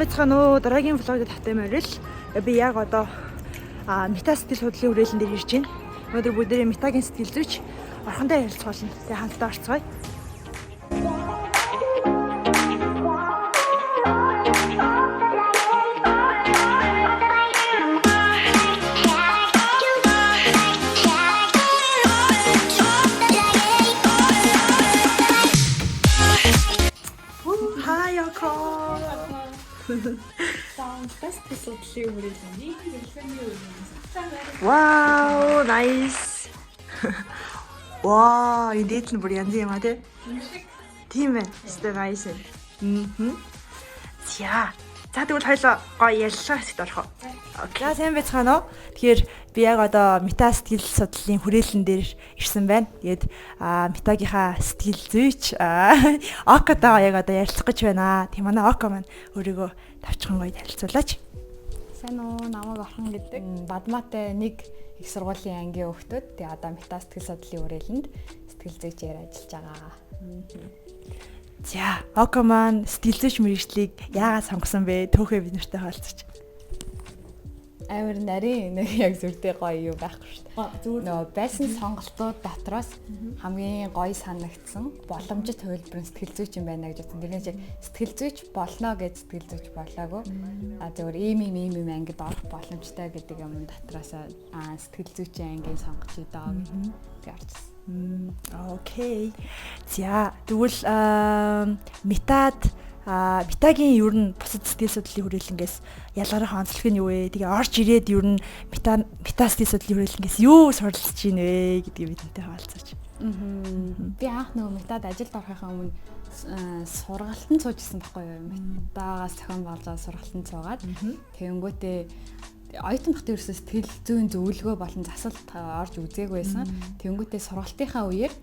байцгаана уу. Дараагийн влогод тавтай морил. Би яг одоо Мета сэтгэл судлалын хүрээлэн дээр ирж байна. Өнөөдөр бүгдээрээ Метагийн сэтгэл зүйч орхондоо ярилцах болно. Тэгээ хамтдаа орцгоё. Wow, nice. Wow, энэ дээл нь бүр янз юм а тий. Тийм ээ. Өстой nice. За. За тэгвэл хоёлоо гоё ярьлаа хэсэгт орох. Окей. За сайн байцгаана уу. Тэгэхээр би яг одоо Мета сэтгэл судлалын хүрээлэн дээр ирсэн байна. Тэгээд Метагийнхаа сэтгэл зүйч Окатаа яг одоо ярилцах гэж байна. Тийм манай Ока маань өөрийгөө тавчхан гоё танилцуулаач. Сайн уу, намайг Орхон гэдэг. Бадмаатай нэг их сургуулийн ангийн хүүхдүүд. Тэгээ одоо Мета сэтгэл судлалын хүрээлэнд сэтгэл зүйчээр ажиллаж байгаа. За, Ока маань сэтгэл зүйч мэргэжлийг яагаад сонгосон бэ? Төөхөө бид нартай хаалцаач. Амар нарийн нэг яг зүрдээ гоё юу байхгүй шүү дээ. Нөгөө байсан сонголтууд дотроос хамгийн гоё санагдсан боломжит хувилбар сэтгэл зүйч юм байна гэж бодсон. Тэрнээс яг сэтгэл зүйч болно гэж сэтгэл зүйч болоогүй. Зөвхөн ийм ангид орох боломжтой гэдэг юм дотроос сэтгэл зүйчийн ангийн сонгож идаа гэж орчихсон. Окей. За, тэгвэл Метагийн ер нь бусад сэтгэл судлалын хүрээлэнгээс ялгарах онцлог нь юу вэ? Тэгээ орж ирээд ер нь Мета сэтгэл судлалын хүрээлэнгээс юу суралцж гин вэ гэдгийг бидэнтэй хаалцаач. Би анх нөгөө Метад ажилд орохын өмнө сургалтанд суужсэн байхгүй юу? Метагаас зохион байгуулж сургалтанд суугаад тэгэнгүүтээ оюутан багтын ерөөсөө сэтгэл зүйн зөвлөгөө болон засалт орж үзээгүй байсан. Тэгэнгүүтээ сургалтынхаа үеэр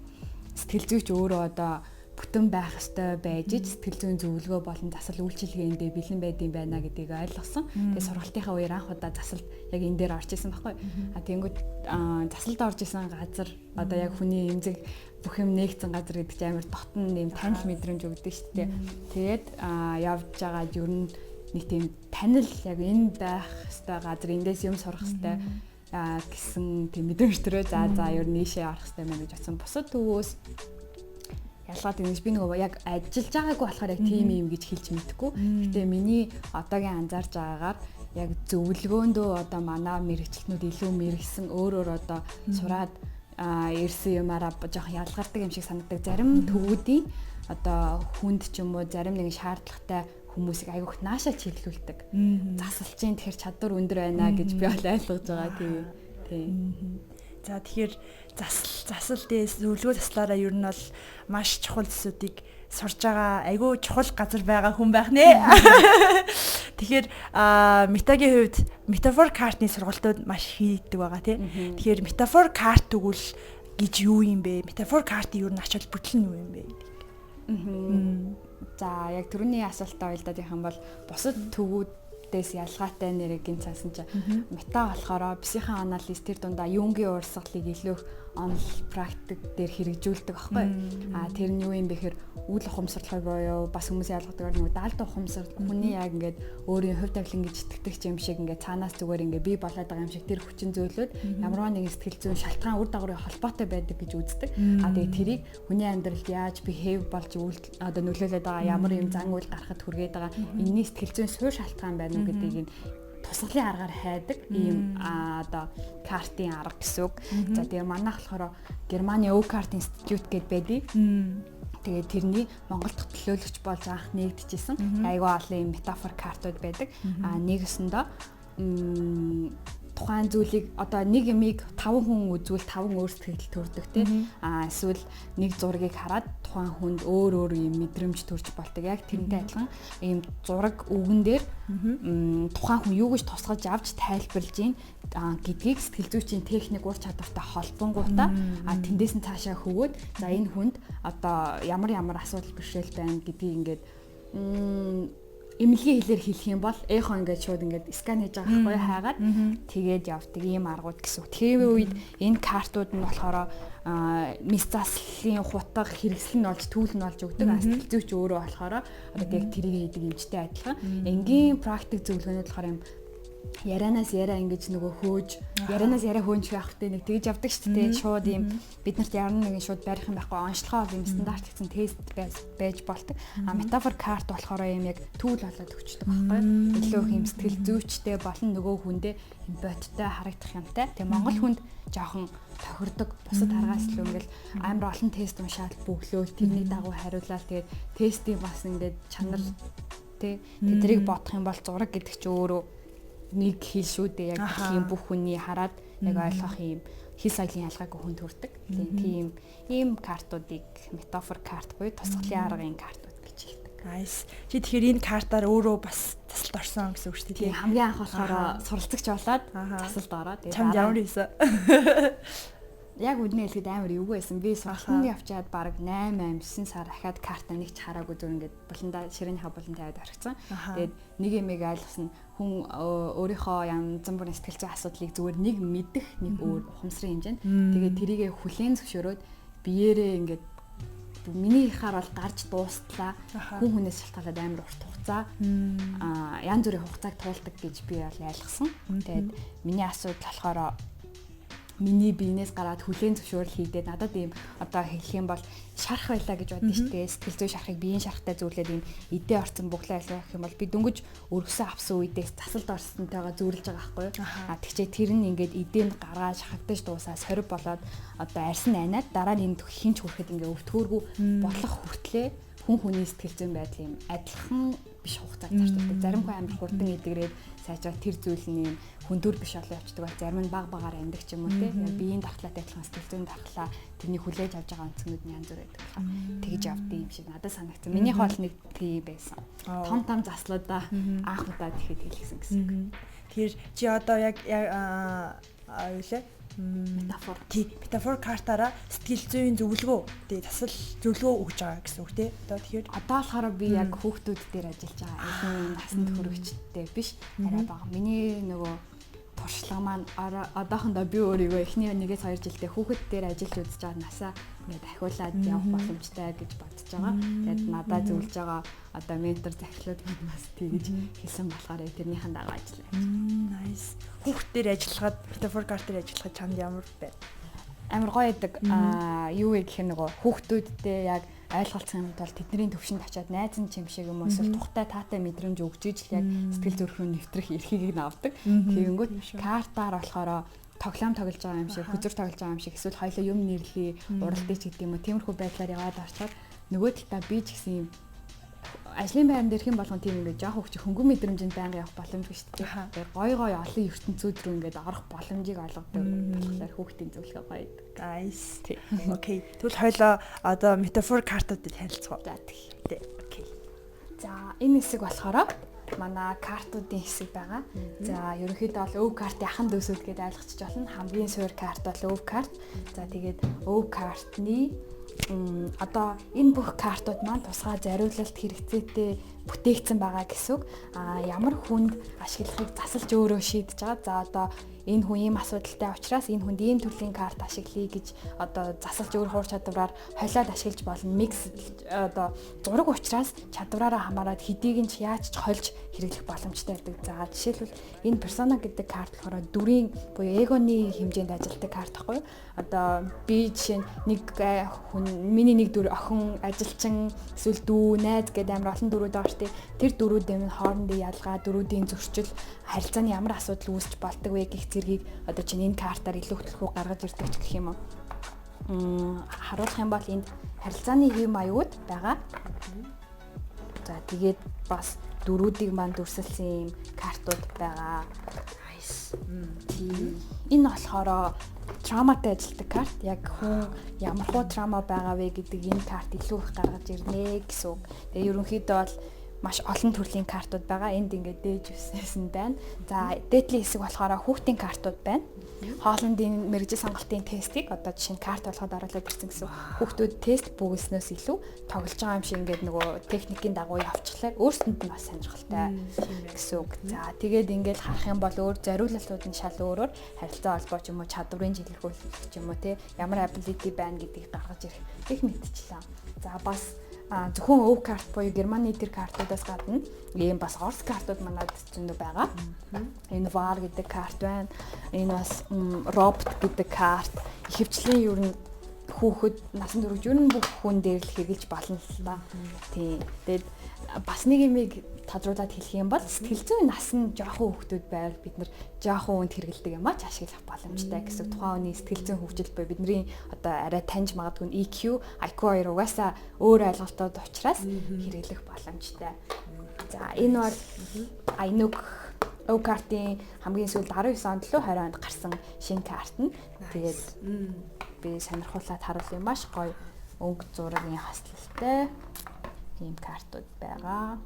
сэтгэл зүйч өөрөө одоо бүтэн байх ёстой байж сэтгэл зүйн зөвлөгөө болон засал үйлчилгээндээ бэлэн байдсан байна гэдгийг ойлгосон. Тэгээ сургалтынхаа үеэр анх удаа засалт яг энэ дээр орж исэн байхгүй. Тэгэнгүүт засалд орж исэн газар одоо яг хүний эмзэг бүх юм нэгдсэн газар гэдэг чинь амар дотн нэм танил мэдрэмж өгдөг шүү дээ. Тэгээд явж байгаа ер нь нэг тийм танил яг энэ байх ёстой газар эндээс юм сурах ёстой гэсэн тийм мэдрэмж төрөө за ер нь нийшээ орох ёстой мэн гэж бодсон. Бусад төвөөс ялгаад ингэж би нөгөө яг ажиллаж байгаагүй болохоор яг тийм юм гэж хэлж мэдэхгүй. Гэтэ миний одоогийн анзаарж байгаагаар яг зөвлөгөөндөө одоо манай мэрэгчлэнүүд илүү мэрэгсэн өөрөөр одоо сураад ирсэн юмараа жоохон ялгардаг юм шиг санагддаг. Зарим төвүүдийн одоо хүнд ч юм уу зарим нэгэн шаардлагатай хүмүүсийг айгүйх наашаа чиглүүлдэг. Засалчин тэгэхээр чадвар өндөр байна гэж би бол ойлгож байгаа тийм. За тэгэхээр засал дээс зөвлөгөө заслаараа ер нь бол маш чухал зүйлсүүдийг сурж байгаа айгүй чухал газар байгаа хүн байх нэ. Тэгэхээр Метагийн хувьд метафор картны сургалтууд маш хийдэг байгаа тийм. Тэгэхээр метафор карт тэгвэл гэж юу юм бэ? Метафор картын ер нь ач холбогдол нь юу юм бэ? За яг түрүүний асуултаа уялдаад их юм бол бусад төвүүдээс ялгаатай нэрийг гин цаасан чинь Мета болохоор психо анализ тэр дундаа Юнгийн урсгалыг илүү онл практик дээр хэрэгжүүлдэг аахгүй. Тэр нь юу юм бэ гэхээр үйл ухамсарлал боёо бас хүмүүс ялгадаг нэг даалт ухамсар хүний яг ингээд өөрийн хувь тавилан гэж итгэдэг юм шиг ингээд цаанаас зүгээр ингээд бий болоод байгаа юм шиг тэр хүчин зүйлүүд ямарваа нэгэн сэтгэл зүйн шалтгаан үр дагаврын холбоотой байдаг гэж үздэг. Тэгээ тэрийг хүний амьдралд яаж behave болж одоо нөлөөлөд байгаа ямар юм зан үйл гарахад хүргээд байгаа энэний сэтгэл зүйн суурь шалтгаан байна уу гэдгийг тусгалын аргаар хайдаг ийм одоо картын арга гэсэн үг. За тэгээ манайх болохоор Германы Өвкарт институт гэдээ байдаг. Тэгээд тэрний Монголд төлөөлөгч болж анх нэгдэжсэн. Айгүй олон ийм метафор картууд байдаг. Нэгэсэндээ тухайн зүйлийг одоо нэг юмыг 5 хүн үзвэл 5 өөр сэтгэл төрдөг тийм. Эсвэл нэг зургийг хараад тухайн хүнд өөр юм мэдрэмж төрж болдог. Яг тэрнтэй адилхан ийм зураг үгэн дээр тухайн хүн юу гэж тусгаж авч тайлбарлаж ийн гэдгийг сэтгэл зүйчийн техник ур чадвартай холбонгуудаа тэндээс нь цаашаа хөвөөд за энэ хүнд одоо ямар асуудал бэрхшээл байна гэдгийг ингээд эмнэлгийн хэлээр хэлэх юм бол эхо ингээд шууд ингээд скан хийж байгаа байхгүй хайгаад тэгээд явдаг ийм аргууд гэсэн. Тэр үед энэ картууд нь болохоор мис заслын хутга хэрэгсэл нь болж түүл нь болж өгдөг. Сэтгэл зүйч өөрөө болохоор одоо яг тэрийг хийдэг юмжтэй адилхан. Энгийн практик зөвлөгөөнүүд болохоор юм ярианаас яриа ингэж нөгөө хөөж ярианаас яриа хөөнч байх хэрэгтэй нэг тэгж явдаг шүү дээ. Шууд ийм бид нарт яран нэг шууд барих юм байхгүй онцлогоо ийм стандарт гэсэн тест байж болдог. Метафор карт болохоор ийм яг түүл болоод өгчдөг байхгүй. Илүү их ийм сэтгэл зүйчтэй болон нөгөө хүндээ ийм бодтой харагдах юмтай. Тэгээ Монгол хүнд жоохон тохирдог бусад аргаас илүү ингээл амар олон тест уншаад бөглөөл тэрний дагуу хариулаад тэгээд тестийн бас ингээд чанар тэдрийг бодох юм бол зураг гэдэг чи өөрөө нэг хэл шүү дээ яг тийм бүх хүний хараад яг ойлгох юм хэл соёлын ялгааг хүнд хүрдэг. Тийм ийм картуудыг метафор карт буюу тусгалын аргын картууд гэж хэлдэг. Nice. Чи тэгэхээр энэ картаар өөрөө бас тасалд орсон гэсэн үг шүү дээ. Тийм хамгийн анх болохоор суралцагч болоод тасалд ороод чамд ямар хийсэн? Яг үднээ хэлэхэд амар эвгүй байсан. Би сургалтанд явчаад баг 8 9 сар дахиад карта нэг ч хараагүй зүр ингээд буландаа ширээнийхээ булан тавиад орчихсон. Тэгээд нэг эмийг ойлгосон хүн өөрийнхөө янз бүрийн сэтгэл зүйн асуудлыг зүгээр нэг мэдэх нэг өөр ухамсарын хэмжээнд тэгээд тэрийгэ хүлээн зөвшөөрөөд биеэрээ ингээд миний ихаар бол гарч дуустлаа. Хүн хүнээс шалтгаалаад амар урт хугацаа янз бүрийн хугацааг туулдаг гэж би бол ойлгосон. Тэгээд миний асуудал болохоор миний биенээс гараад хүлээн зөвшөөрөл хийгээд надад ийм одоо хэлэх юм бол шарах байлаа гэж бодсон шүү дээ. Сэтгэл зүй шарахыг биеийн шарахтай зөвлөд ийм эдээ орсон буглаа ялгах юм бол би дөнгөж өргөсөн авсан үедээ засалд орсонтойгоо зөвлөж байгаа байхгүй юу. Тэгчээ тэр нь ингээд эдээнд гараад шахагдаж дуусаа сорив болоод одоо арьсан айнаад дараа нь энэ хинч хүрэхэд ингээд өвтгөөргүй болох хүртлээ хүн хүний сэтгэл зүйн байдал юм адилхан биш хугацаа зарцуулдаг. Зарим хүн амар хурдан эдгэрээд сайжраад тэр зүйл нь юм хүндүр биш олоо явчихдаг бол зарим нь баг багаар амьдаг ч юм уу те. Биеийн дархлаатай адилхан сэтгэл зүйн дархлаа тэрний хүлээж авч байгаа онцгнүүд нь янз бүр байдаг. Тэгж явдаг юм шиг надад санагдсан. Миний хоол нэг тий байсан. Том заслуудаа анх удаа тэгэхэд хэлсэн гэсэн. Тэгэхээр чи одоо яг ойлээ метафор картаараа сэтгэл зүйн зөвлөгөө тасал зөвлөгөө өгж байгаа гэсэн үг тий. Одоо тэгэхээр болохоор би яг хүүхдүүд дээр ажиллаж байгаа. Эхний насанд хүрэгчтэй биш арай бага. Миний нөгөө туршлага маань одоохондоо би өөрийгөө эхний 1-2 жилдээ хүүхэд дээр ажиллаж үзэж байгаа насаа ингээд ахиулаад явах боломжтой гэж бодож байгаа. Тэгээд надад зөвлөж байгаа одоо ментор захирлууд минь бас тэгж хэлсэн болохоор тэрнийхэн дагуу ажиллая. Nice. Хүүхэд дээр ажиллахад метафор картаар ажиллахад чамд ямар байна? Амар гоё байдаг. Юу вэ гэх юм нөгөө хүүхдүүдтэй яг ойлголцсон юмд бол тэдний төвшөнд очиад найз нь юм шиг юм эсвэл тухтай таатай мэдрэмж өгч иж яг сэтгэл зүрх рүү нэвтрэх эрхийг нь авдаг. Тэгэнгүүт картаар болохоор тоглоом тоглож байгаа юм шиг, хүзэр тоглож байгаа юм шиг эсвэл хоёлоо юм нэрлэе, уралдаж гэдэг юм уу. Тиймэрхүү байдлаар яваад орчоод нөгөө талаа би ч гэсэн юм ажлын байран дээр хэн болгон тийм ингээд жоох хөвч хөнгөн мэдрэмжинд байнга явах боломжгүй шүү дээ. Тэгээд гой олон ертөнцүүд рүү ингээд орох боломжийг олгодог болохоор хүүхдийн зөвлөгөө гоё. Guys. Окей. Тэгвэл хоёлоо одоо метафор картуудыг танилцгаа. За тий. Окей. За энэ хэсэг болохоор манай картуудын хэсэг байгаа. За ерөнхийдөө бол өв картын ахын дөөсөд гэдээ ойлгочих болно. Хамгийн суур карт бол өв карт. За тэгээд өв картны одоо энэ бүх картууд маань тусгай зориулалт хэрэгцээтэй бүтээгдсэн байгаа гэсэн үг. Ямар хүнд ашиглахыг засалж өөрөө шийдэж байгаа. За одоо энэ хүн ийм асуудалтай учраас энэ хүнд ийм төрлийн карт ашиглая гэж одоо засалж өөр хуур чадвараар холиод ашиглаж болно. Микс одоо зураг учраас чадвараараа хамаарат хэдийг нь яаж ч холж хэрэглэх боломжтой байдаг. За жишээлбэл энэ персона гэдэг карт болохоор дүрийн буюу эгоны хэмжээнд ажилладаг карт байхгүй юу? Одоо би жишээ нэг хүн миний нэг дүр охин ажилчин эсвэл дүү найз гэдэг амар олон дүрүүд байгаа штеп. Тэр дүрүүдийн хоорондын ялгаа, дүрүүдийн зөрчил, харилцааны ямар асуудал үүсч болдог вэ гэх зэргийг одоо чинь энэ картаар илүү хөтлөхөөр гаргаж ирдэг ч гэх юм уу. Харуулах юм бол энд харилцааны хэв маягууд байгаа. За тэгээд бас дүрүүдийг маань дүрсэлсэн юм картууд байгаа. Энэ болохоор трауматай ажилладаг карт. Яг хүн ямар хуу траума байгаа вэ гэдэг энэ карт илүү их гаргаж ирнэ гэсэн үг. Тэгээ ерөнхийдөө бол маш олон төрлийн картууд байгаа. Энд ингээд дээж үссэн байна. За дээдлийн хэсэг болохоор хүүхдийн картууд байна. Хоолндын мэрэгжил сонголтын тестийг одоо жишээ нь карт болгоод оруулаад ирсэн гэсэн хүүхдүүд тест бүгснээс илүү тоглож байгаа юм шиг ингээд нөгөө техникийн дагуу явчихлаа. Өөрсдөнд нь бас сонирхолтой гэсэн үг. За тэгээд ингээд харах юм бол өөр зориулалтууд нь шал өөрөөр харилцаа холбоо ч юм уу чадварын жилэрхийлэлт ч юм уу те ямар ability байна гэдгийг гаргаж ирэх их мэдчихлээ. За бас зөвхөн өв карт буюу Германы тэр картуудаас гадна ийм бас Орос картууд манад зөндөө байгаа. Энэ VAR гэдэг карт байна. Энэ бас робот гэдэг карт. Ихэвчлэн ер нь хүүхэд насан турш ер нь бүх хүн дээр л хэрэгжилж болно л та. Тийм. Тэгээд бас нэг юмыг тодруулаад хэлэх юм бол сэтгэл зүйн нас нь жоохон хүүхдүүд байвал бид нэр жоохон үнд хэрэгэлдэг юм ач ашиглах боломжтой гэсэн тухайн хүний сэтгэл зүйн хөгжил буюу бидний одоо арай таньж магадгүй EQ, IQ хоёр угаасаа өөр ойлголтууд учраас хэрэглэх боломжтой. За энэ бол Айнук Оукартын хамгийн сүүлд 19 онд лөө 20 онд гарсан шинэ карт нь. Тэгээд би сонирхуулаад харуулсан маш гоё өнгө зургийн хаслалтай ийм картууд байгаа.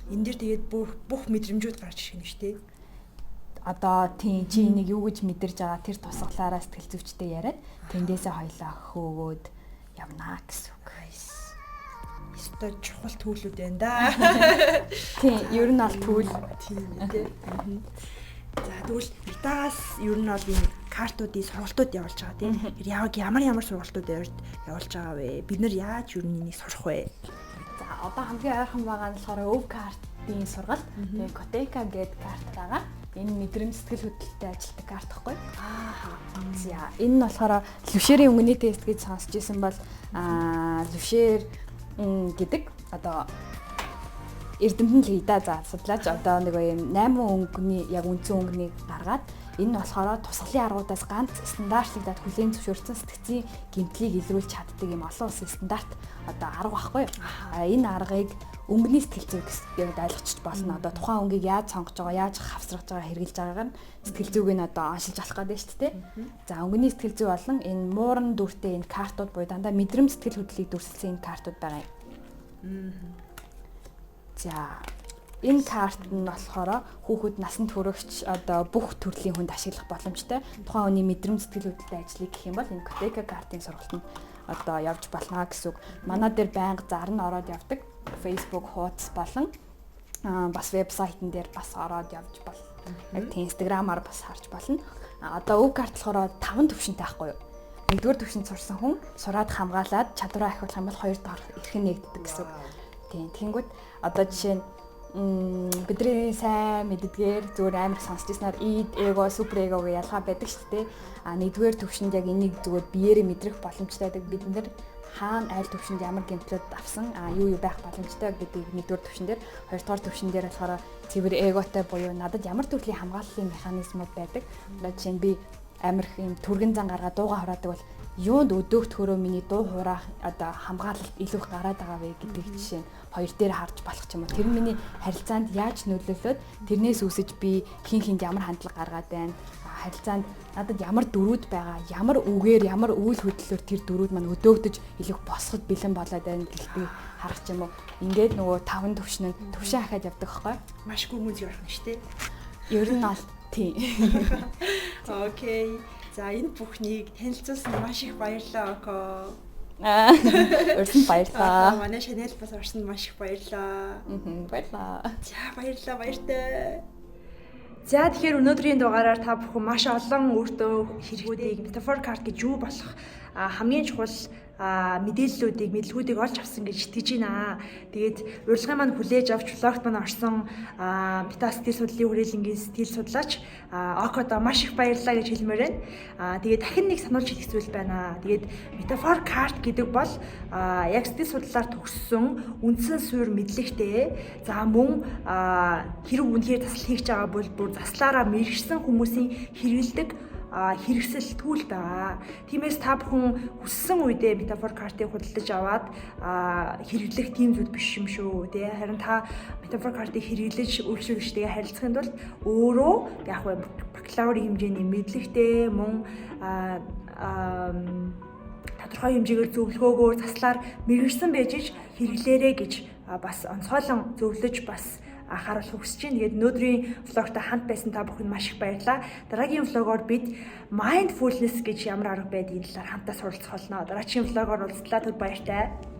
Энд дэр тэгээд бүх мэдрэмжүүд гарч ирэх юм шүү дээ. Одоо тийм чи энийг юу гэж мэдэрж байгаа тэр тусгалаараа сэтгэл зүйчтэй яриад тэндээсээ хоёлаа хөөгөөд явнаа гэсэн үг. Өстой чухал төлөвлөд байна да. Тийм ер нь бол түүл тийм тий. За тэгвэл метагаас ер нь бол энэ картуудын сургалтууд явуулж байгаа тийм. Ямар сургалтууд явуулж байгаа вэ? Бид нар яаж ер нь энийг сурах вэ? За одоо хамгийн ойрхон байгаа нь болохоор өв картын сургалт. Тэгээ Котека гэдэг карт байгаа. Энэ мэдрэмж сэтгэл хөдлөлтөд ажилладаг карт гэхгүй. За энэ нь болохоор Люшерийн өнгөний тест гэж сонсч ирсэн бол Люшер гэдэг одоо эрдэмтэн л да за судлаач одоо нэг юм 8 өнгөний яг үндсэн өнгөнийг гаргаад энэ нь болохоор тусгалын аргуудаас ганц стандартлагдаад хүлээн зөвшөөрсөн сэтгцийн гэмтлийг илрүүлж чаддаг юм олон улсын стандарт одоо арга байхгүй. Энэ аргыг өнгөний сэтгэл зүй гэж ойлгочих болно. Одоо тухайн өнгийг яаж сонгож байгаа, яаж хавсрах байгаа, хэрэгжилж байгааг нь сэтгэл зүйг нь одоо оншилж олох гэдэг шүү дээ. За өнгөний сэтгэл зүй болон энэ мууран дүртэй энэ картууд буюу дандаа мэдрэмж сэтгэл хөдлөлийг дүрсэлсэн энэ картууд байгаа юм. За энэ карт нь болохоор хүүхэд насанд хүрэгч одоо бүх төрлийн хүнд ашиглах боломжтой. Тухайн хүний мэдрэмж сэтгэл хөдлөлтэй ажлыг гэх юм бол энэ Котека картын сургалт нь одоо явж болно гэсэн үг. Манай дээр байнга зарна ороод явдаг. Facebook хуудас болон бас вебсайтн дээр бас ороод явж болно. Яг тийм Instagram-аар бас харж болно. Одоо өв карт болохоор 5 төвшөнтэй байхгүй юу? 1-р төвшөнд сурсан хүн сураад хамгаалаад чадвараа ахиулах юм бол 2 дахь эрхэн нэгддэг гэсэн үг. Тийм. Тэнгүүд одоо жишээ нь бидний сайн мэддгээр зүгээр амар сонсч ирснээр эго, супер эго гэх ялгаа байдаг шүү дээ. 1-р төвшөнд яг энийг зүгээр биеэрээ мэдрэх боломжтой байдаг. Бид нар хаана аль төвшөнд ямар гэмтлүүд авсан юу байх боломжтой гэдгийг 1-р төвшин дээр 2-р төвшин дээр болохоор цэвэр эготой буюу надад ямар төрлийн хамгааллын механизмууд байдаг. Одоо жишээ нь би амар их юм түргэн зан гаргаад дууга хураадаг бол юунд өдөөх төрөө миний дуу хураах одоо хамгаалалт илүү их гараад байгаа вэ гэдэг жишээ нь хоёр дээр харж болох ч юм уу. Тэр нь миний харилцаанд яаж нөлөөлөд тэрнээс үүсэж би хин ямар хандлага гаргаад байна. Харилцаанд надад ямар дөрүүд байгаа, ямар үгээр, ямар үйл хөдлөлөөр тэр дөрүүд маань өдөөгдөж илүү босгод бэлэн болоод байна гэдгийг харах ч юм уу. Ингээд нөгөө 5 төвшин ахаад явдаг байхгүй. Маш гүн үзий орох нь шүү дээ. Ер нь бол тийм. Окей. За энэ бүхнийг танилцуулсан маш их баярлалаа Око. Өрсөн баярлалаа. Манай Chanel бас орсонд маш их баярлалаа. Баярлалаа. За баярлалаа баяртай. За тэгэхээр өнөөдрийн дугаараар та бүхэн маш олон өөртөө хэрэгүүдийг Metaphor Card гэж юу болох хамгийн чухал мэдээллүүдийг олж авсан гэж итгэж байна. Тэгээд урилгын маань хүлээж авч влогт маань орсон Meta сэтгэл судлалын хүрээлэнгийн сэтгэл судлаач Окодо маш их баярлалаа гэж хэлмээр байна. Тэгээд дахин нэг сануулж хэлэх зүйл байна. Тэгээд Metaphor Card гэдэг бол яг сэтгэл судлалаар төгссөн үндсэн суурь мэдлэгтэй. За мөн хэрэг үнэхээр засал хийж байгаа бол бүр заслаараа мэрэгсэн хүмүүсийн хэрэгэлдэг хэрэгсэл түүл байгаа. Тиймээс та бүхэн хүссэн үедээ Metaphor Card-ыг худалдаж аваад хэрэглэх тийм зүйл биш юм шүү. Тэ харин та Metaphor Card-ыг хэрэглэж үйлчлэгчтэйгээ харилцахын тулд өөрөө яг вэ бакалаврын хэмжээний мэдлэгтэй мөн тодорхой хэмжээгээр зөвлөгөөгөөр заслаар мэрэгсэн байж иж хэрэглээрэй гэж бас онцгойлон зөвлөж бас анхааруулах хүсэж байна. Тэгээд өнөөдрийн влогтой хамт байсан та бүхэнд маш их баярлалаа. Дараагийн влогоор бид mindfulness гэж ямар арга байдгийг талаар хамтаа суралцах болно. Дараагийн влогоор уулзлаа. Түр баяртай.